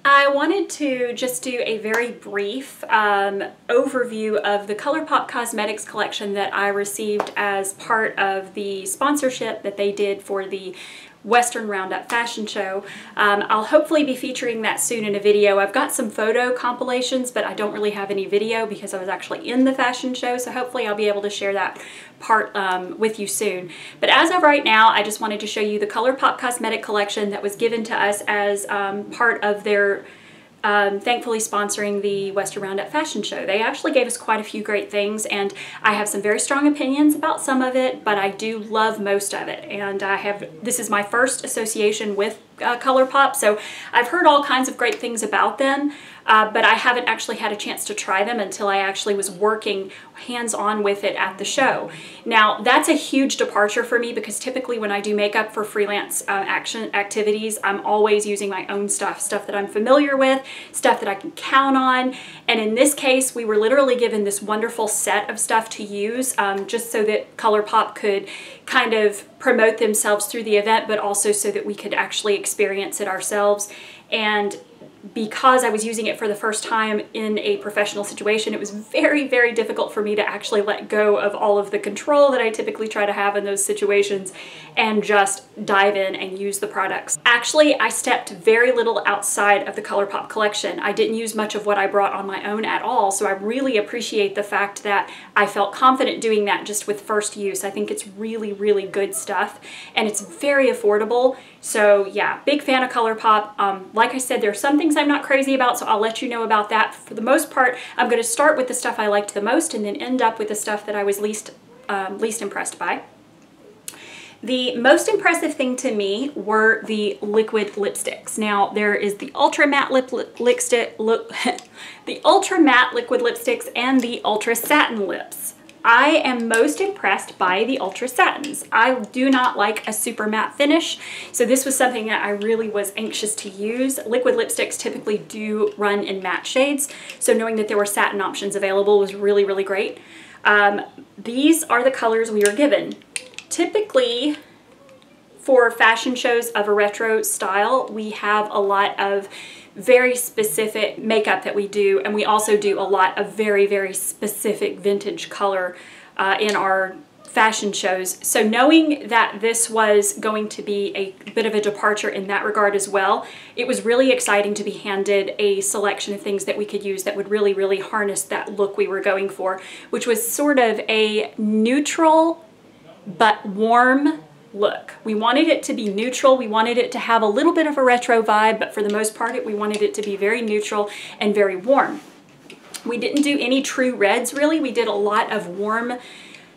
I wanted to just do a very brief overview of the ColourPop Cosmetics collection that I received as part of the sponsorship that they did for the Western Roundup fashion show. I'll hopefully be featuring that soon in a video. I've got some photo compilations, but I don't really have any video because I was actually in the fashion show, so hopefully I'll be able to share that part with you soon. But as of right now, I just wanted to show you the ColourPop Cosmetic collection that was given to us as part of their thankfully sponsoring the Western Roundup fashion show. They actually gave us quite a few great things, and I have some very strong opinions about some of it, but I do love most of it. And this is my first association with ColourPop, so I've heard all kinds of great things about them, but I haven't actually had a chance to try them until I actually was working hands-on with it at the show. Now, that's a huge departure for me because typically when I do makeup for freelance action activities, I'm always using my own stuff that I'm familiar with, stuff that I can count on. And in this case, we were literally given this wonderful set of stuff to use just so that ColourPop could kind of promote themselves through the event, but also so that we could actually experience it ourselves. And because I was using it for the first time in a professional situation, it was very, very difficult for me to actually let go of all of the control that I typically try to have in those situations and just dive in and use the products. Actually, I stepped very little outside of the ColourPop collection. I didn't use much of what I brought on my own at all, so I really appreciate the fact that I felt confident doing that just with first use. I think it's really, really good stuff, and it's very affordable. So yeah, big fan of ColourPop. Like I said, there are some things I'm not crazy about, so I'll let you know about that. For the most part, I'm going to start with the stuff I liked the most and then end up with the stuff that I was least impressed by. The most impressive thing to me were the liquid lipsticks. Now, there is the ultra matte the ultra matte liquid lipsticks and the ultra satin lips. I am most impressed by the ultra satins. I do not like a super matte finish, so this was something that I really was anxious to use. Liquid lipsticks typically do run in matte shades, so knowing that there were satin options available was really, really great. These are the colors we were given. Typically, for fashion shows of a retro style, we have a lot of very specific makeup that we do, and we also do a lot of very, very specific vintage color in our fashion shows. So knowing that this was going to be a bit of a departure in that regard as well, it was really exciting to be handed a selection of things that we could use that would really, really harness that look we were going for, which was sort of a neutral but warm look. We wanted it to be neutral. We wanted it to have a little bit of a retro vibe, but for the most part, we wanted it to be very neutral and very warm. We didn't do any true reds, really. We did a lot of warm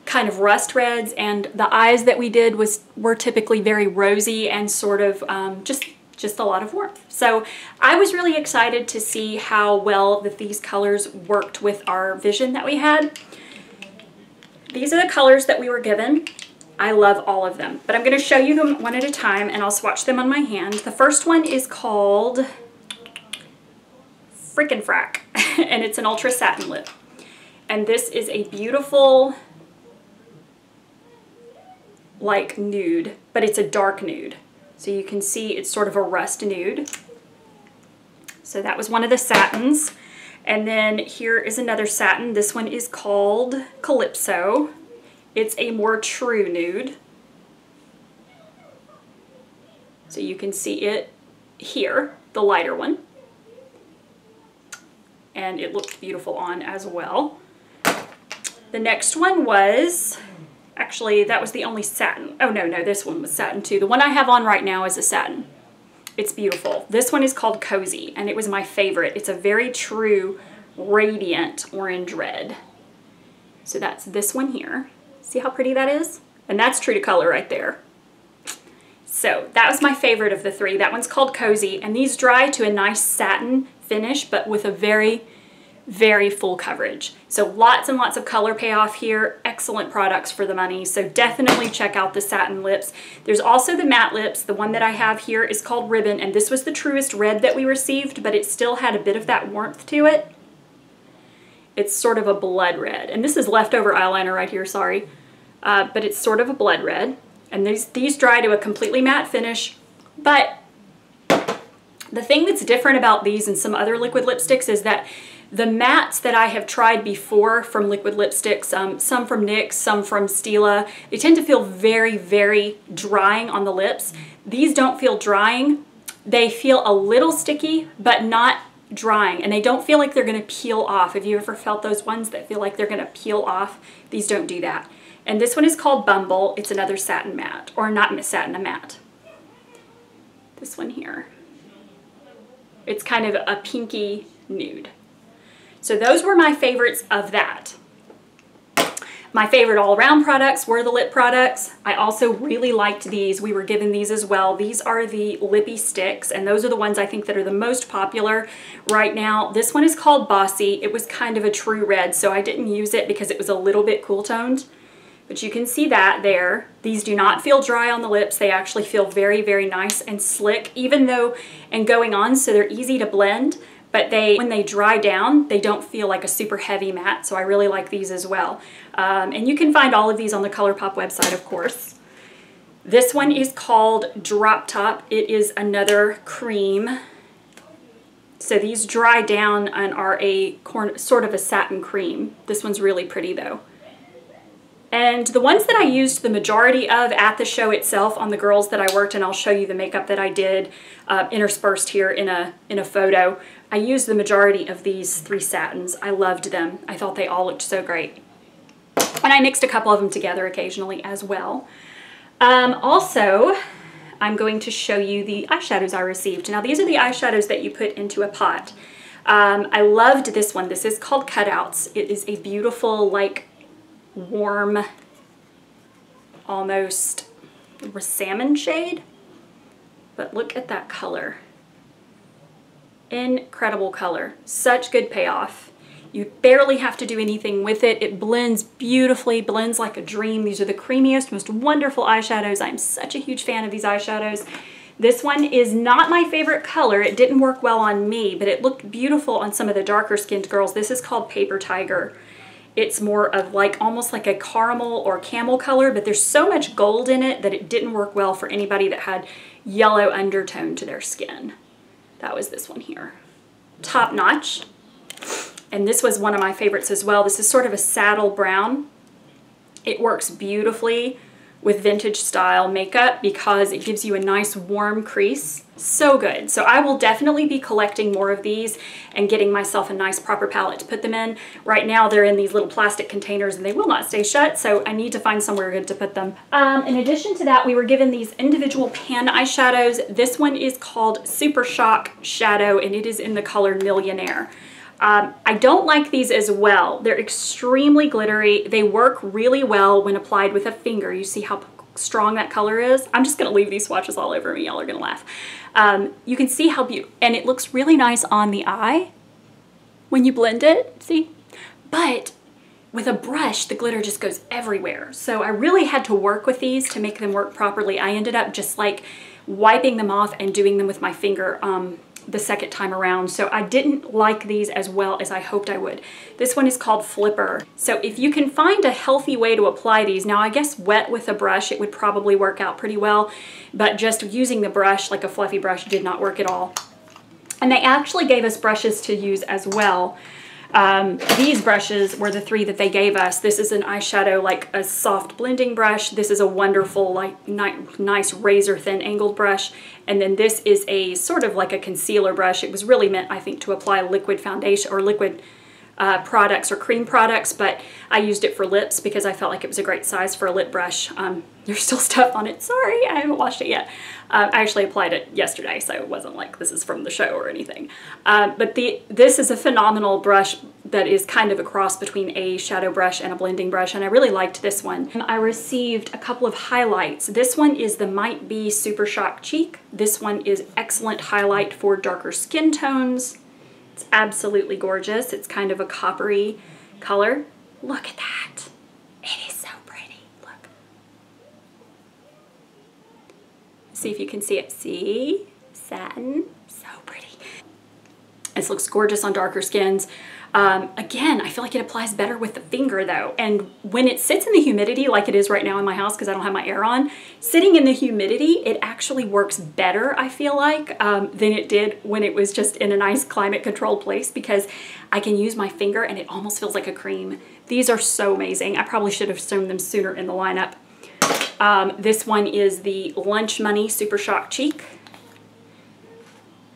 kind of rust reds, and the eyes that we did were typically very rosy and sort of just a lot of warmth. So I was really excited to see how well that these colors worked with our vision that we had. These are the colors that we were given. I love all of them, but I'm going to show you them one at a time and I'll swatch them on my hand. The first one is called Frickin' Frack, and it's an ultra satin lip. And this is a beautiful, like, nude, but it's a dark nude. So you can see it's sort of a rust nude. So that was one of the satins. And then here is another satin. This one is called Calypso. It's a more true nude. So you can see it here, the lighter one. And it looked beautiful on as well. The next one was, actually that was the only satin. Oh no, this one was satin too. The one I have on right now is a satin. It's beautiful. This one is called Cozy, and it was my favorite. It's a very true, radiant orange red. So that's this one here. See how pretty that is? And that's true to color right there. So that was my favorite of the three. That one's called Cozy, and these dry to a nice satin finish, but with a very, very full coverage. So lots and lots of color payoff here. Excellent products for the money. So definitely check out the satin lips. There's also the matte lips. The one that I have here is called Ribbon, and this was the truest red that we received, but it still had a bit of that warmth to it. It's sort of a blood red, and this is leftover eyeliner right here, sorry. But it's sort of a blood red, and these dry to a completely matte finish, but The thing that's different about these and some other liquid lipsticks is that the mattes that I have tried before from liquid lipsticks, some from NYX, some from Stila, they tend to feel very, very drying on the lips. These don't feel drying. They feel a little sticky, but not drying, and they don't feel like they're gonna peel off. Have you ever felt those ones that feel like they're gonna peel off? These don't do that. And this one is called Bumble. It's another satin matte, or not satin, a matte. This one here. It's kind of a pinky nude. So those were my favorites of that. My favorite all-around products were the lip products. I also really liked these. We were given these as well. These are the Lippy Sticks, and those are the ones I think that are the most popular right now. This one is called Bossy. It was kind of a true red, so I didn't use it because it was a little bit cool toned. But you can see that there. These do not feel dry on the lips. They actually feel very, very nice and slick, even though, and going on, so they're easy to blend. But when they dry down, they don't feel like a super heavy matte, so I really like these as well. And you can find all of these on the ColourPop website, of course. This one is called Drop Top. It is another cream. So these dry down and are sort of a satin cream. This one's really pretty though. And the ones that I used the majority of at the show itself on the girls that I worked, and I'll show you the makeup that I did interspersed here in a photo. I used the majority of these 3 satins. I loved them. I thought they all looked so great. And I mixed a couple of them together occasionally as well. Also, I'm going to show you the eyeshadows I received. Now these are the eyeshadows that you put into a pot. I loved this one. This is called Cutouts. It is a beautiful, like, warm, almost salmon shade. But look at that color. Incredible color. Such good payoff. You barely have to do anything with it. It blends beautifully, blends like a dream. These are the creamiest, most wonderful eyeshadows. I'm such a huge fan of these eyeshadows. This one is not my favorite color. It didn't work well on me, but it looked beautiful on some of the darker skinned girls. This is called Paper Tiger. It's more of like almost like a caramel or camel color, but there's so much gold in it that it didn't work well for anybody that had yellow undertone to their skin. That was this one here. Top Notch. And this was one of my favorites as well. This is sort of a saddle brown. It works beautifully with vintage style makeup because it gives you a nice warm crease. So good. So I will definitely be collecting more of these and getting myself a nice proper palette to put them in. Right now they're in these little plastic containers and they will not stay shut, so I need to find somewhere good to put them. In addition to that, we were given these individual pan eyeshadows. This one is called Super Shock Shadow and it is in the color Millionaire. I don't like these as well. They're extremely glittery. They work really well when applied with a finger. You see how strong that color is? I'm just gonna leave these swatches all over me. Y'all are gonna laugh. You can see how beautiful, and it looks really nice on the eye when you blend it, see? But with a brush, the glitter just goes everywhere. So I really had to work with these to make them work properly. I ended up just like wiping them off and doing them with my finger the second time around. So I didn't like these as well as I hoped I would. This one is called Flipper. So if you can find a healthy way to apply these, now I guess wet with a brush, it would probably work out pretty well, but just using the brush, like a fluffy brush, did not work at all. And they actually gave us brushes to use as well. These brushes were the 3 that they gave us. This is an eyeshadow, like a soft blending brush. This is a wonderful, like nice razor thin angled brush. And then this is a sort of like a concealer brush. It was really meant, I think, to apply liquid foundation or liquid products or cream products, but I used it for lips because I felt like it was a great size for a lip brush. There's still stuff on it. Sorry, I haven't washed it yet. I actually applied it yesterday, so it wasn't like this is from the show or anything. But this is a phenomenal brush that is kind of a cross between a shadow brush and a blending brush, and I really liked this one. I received a couple of highlights. This one is the Might Be Super Shock Cheek. This one is excellent highlight for darker skin tones. It's absolutely gorgeous. It's kind of a coppery color. Look at that. It is so pretty. Look. See if you can see it. See? Satin. So pretty. This looks gorgeous on darker skins. Again, I feel like it applies better with the finger though. And when it sits in the humidity like it is right now in my house because I don't have my air on, sitting in the humidity, it actually works better, I feel like, than it did when it was just in a nice climate controlled place, because I can use my finger and it almost feels like a cream. These are so amazing. I probably should have shown them sooner in the lineup. This one is the Lunch Money Super Shock Cheek.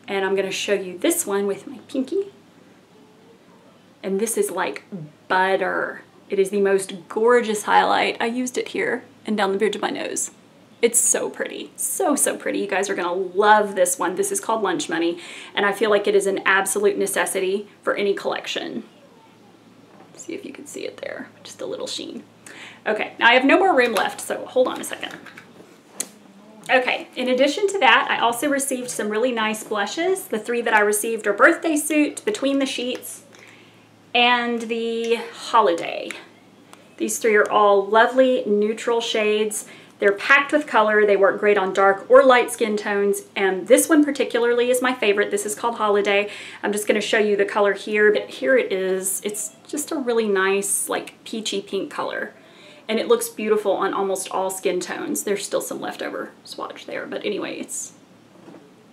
And I'm going to show you this one with my pinky. And this is like butter. It is the most gorgeous highlight. I used it here and down the bridge of my nose. It's so pretty. So, so pretty. You guys are going to love this one. This is called Lunch Money. And I feel like it is an absolute necessity for any collection. See if you can see it there. Just a little sheen. Okay, now I have no more room left, so hold on a second. Okay, in addition to that, I also received some really nice blushes. The three that I received are Birthday Suit, Between the Sheets, and the Holiday. These three are all lovely neutral shades. They're packed with color. They work great on dark or light skin tones, and this one particularly is my favorite. This is called Holiday. I'm just going to show you the color here, but here it is. It's just a really nice, like, peachy pink color. And it looks beautiful on almost all skin tones. There's still some leftover swatch there, but anyway, it's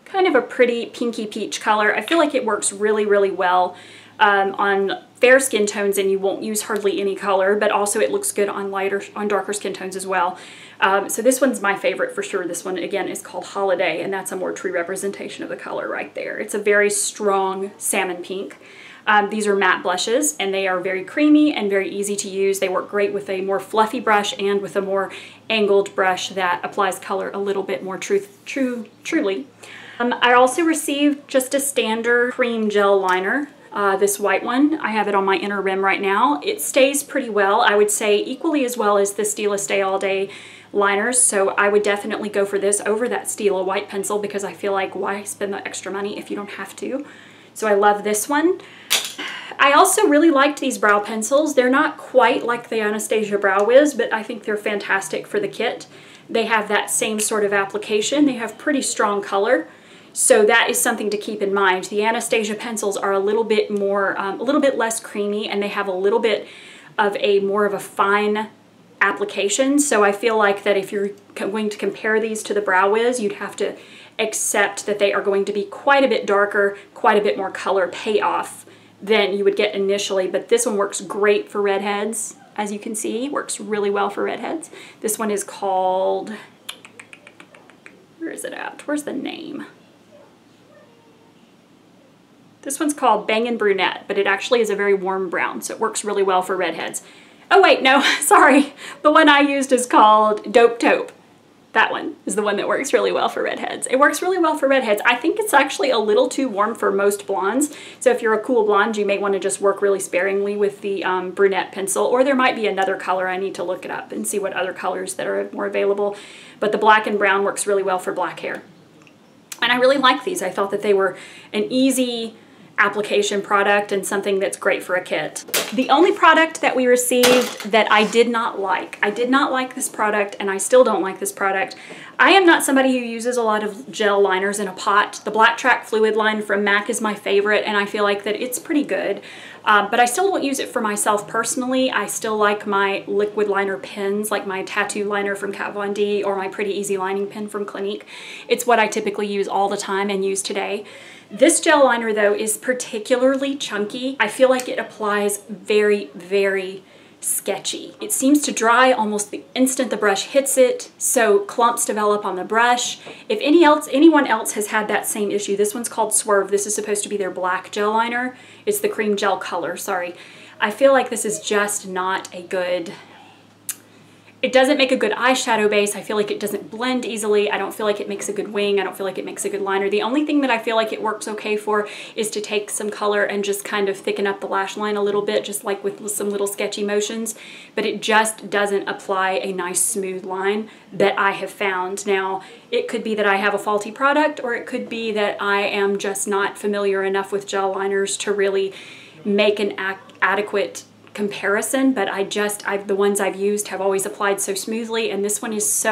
kind of a pretty pinky peach color. I feel like it works really, really well on fair skin tones, and you won't use hardly any color, but also it looks good on darker skin tones as well. So this one's my favorite for sure. This one, again, is called Holiday, and that's a more true representation of the color right there. It's a very strong salmon pink. These are matte blushes, and they are very creamy and very easy to use. They work great with a more fluffy brush and with a more angled brush that applies color a little bit more truly. I also received just a standard cream gel liner. This white one, I have it on my inner rim right now. It stays pretty well, I would say equally as well as the Stila Stay All Day liners, so I would definitely go for this over that Stila white pencil, because I feel like why spend the extra money if you don't have to? So I love this one. I also really liked these brow pencils. They're not quite like the Anastasia Brow Wiz, but I think they're fantastic for the kit. They have that same sort of application. They have pretty strong color. So that is something to keep in mind. The Anastasia pencils are a little bit more, a little bit less creamy, and they have a little bit of more of a fine application. So I feel like that if you're going to compare these to the Brow Wiz, you'd have to accept that they are going to be quite a bit darker, quite a bit more color payoff than you would get initially. But this one works great for redheads, as you can see, works really well for redheads. This one is called, where is it at? Where's the name? This one's called Bangin' Brunette, but it actually is a very warm brown, so it works really well for redheads. Oh wait, no, sorry. The one I used is called Dope Taupe. That one is the one that works really well for redheads. It works really well for redheads. I think it's actually a little too warm for most blondes. So if you're a cool blonde, you may want to just work really sparingly with the brunette pencil, or there might be another color. I need to look it up and see what other colors that are more available. But the black and brown works really well for black hair. And I really like these. I thought that they were an easy application product and something that's great for a kit. The only product that we received that I did not like this product, and I still don't like this product. I am not somebody who uses a lot of gel liners in a pot. The Black Track Fluid line from MAC is my favorite, and I feel like that it's pretty good. But I still don't use it for myself personally. I still like my liquid liner pens, like my tattoo liner from Kat Von D or my Pretty Easy lining pen from Clinique. It's what I typically use all the time and use today. This gel liner though is particularly chunky. I feel like it applies very, very sketchy. It seems to dry almost the instant the brush hits it, so clumps develop on the brush. If anyone else has had that same issue, this one's called Swerve. This is supposed to be their black gel liner. It's the cream gel color, sorry. I feel like this is just not a good, it doesn't make a good eyeshadow base. I feel like it doesn't blend easily. I don't feel like it makes a good wing. I don't feel like it makes a good liner. The only thing that I feel like it works okay for is to take some color and just kind of thicken up the lash line a little bit, just like with some little sketchy motions, but it just doesn't apply a nice smooth line that I have found. Now, it could be that I have a faulty product, or it could be that I am just not familiar enough with gel liners to really make an adequate comparison, but the ones I've used have always applied so smoothly, and this one is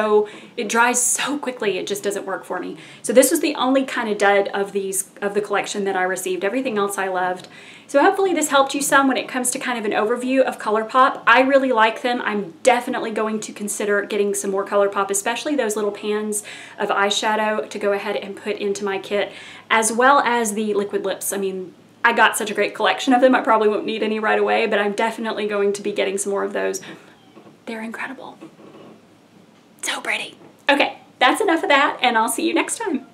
it dries so quickly, it just doesn't work for me. So this was the only kind of dud of the collection that I received. Everything else I loved. So hopefully this helped you some when it comes to kind of an overview of ColourPop. I really like them. I'm definitely going to consider getting some more ColourPop, especially those little pans of eyeshadow to go ahead and put into my kit, as well as the liquid lips. I mean, I got such a great collection of them. I probably won't need any right away, but I'm definitely going to be getting some more of those. They're incredible. So pretty. Okay, that's enough of that, and I'll see you next time.